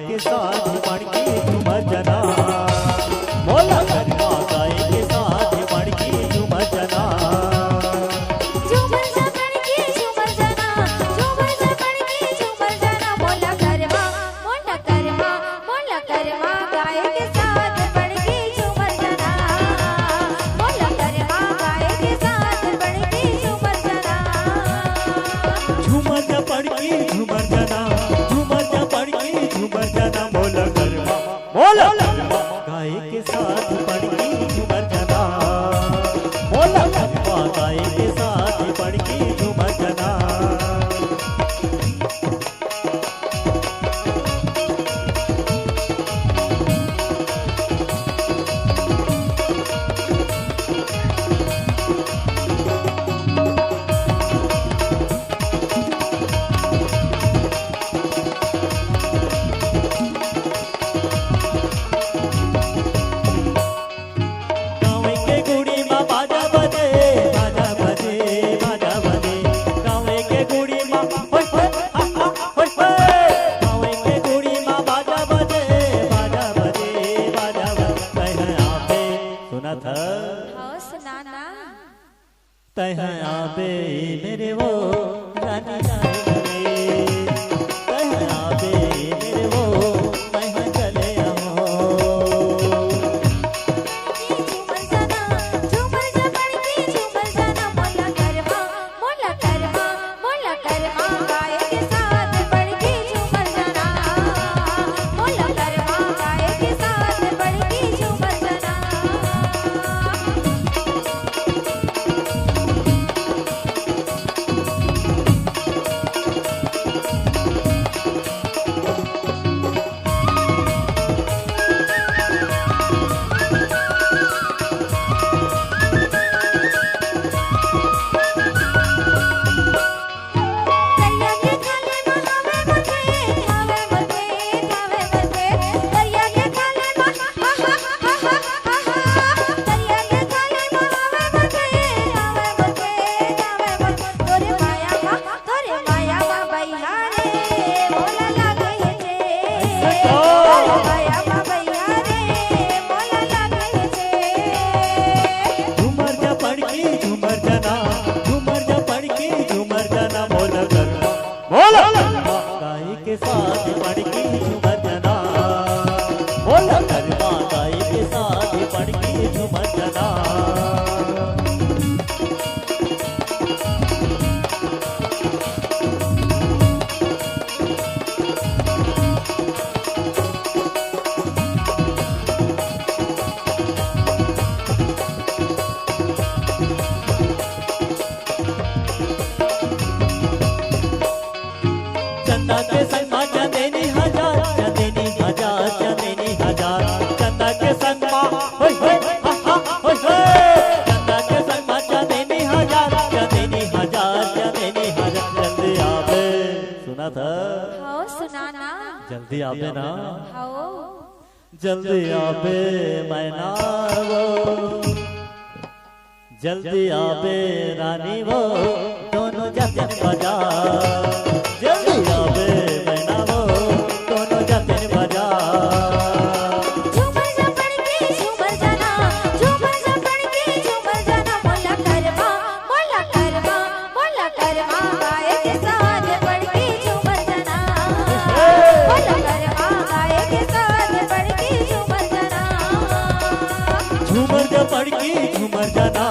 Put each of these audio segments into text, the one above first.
के साथ पड़की झूमर जना बोला गरबा गाय के साथ पड़की झूमर जना झूमर जा पड़की झूमर जना झूमर जा पड़की झूमर जना बोला गरबा गाय के साथ पड़की झूमर जना बोला गरबा गाय के साथ पड़की झूमर जना झूमर जा पड़की झूमर जना झूमर जा पड़की झूमर जना बोला गरबा गाय के साथ पड़की झूमर जना बोला गरबा गाय के साथ पड़की झूमर जना तह आबे मेरे वो रानी तह आबे मेरे वो तह चले झूमर जना झूमर जा पड़की झूमर जना बोला गरबा गाय के साथ पड़की झूमर जना बोला गरबा गाय के साथ पड़की झूमर जना गाय के साथ पड़की झूमर जना बोला गरबा गाय के साथ पड़की झूमर जना चंदा के संग चंदेनी हजार चंदेनी हजार चंदेनी हजार चंदा के संग होय होय होय चंदा के संग चंदेनी हजार चंदेनी हजार चंदेनी हजार जल्दी आवे सुना था हाँ सुनाना जल्दी आवे ना हाँ जल्दी आवे मैना वो जल्दी आवे रानी वो दोनों जब बजा जल्दी आवे मैना वो दोनों जाते बजा झूमर जा पड़की झूमर जना झूमर जा पड़की झूमर जना बोला गरबा गाय के साथ पड़की झूमर जना बोला गरबा गाय के साथ पड़की झूमर जना झूमर जा पड़की झूमर जना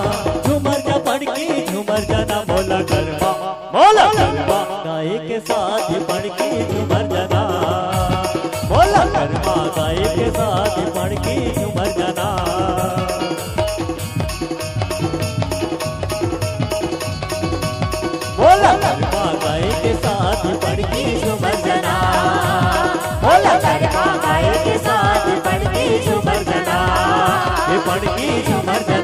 झूमर जा पड़की झूमर जना बोला गरबा गाय के साथ पड़की झूमर जना बोला गरबा गाय के साथ पड़की झूमर जना बोला गरबा गाय के साथ पड़की झूमर जना बोला गरबा गाय के साथ पड़की झूमर जना ये पड़की झूमर जना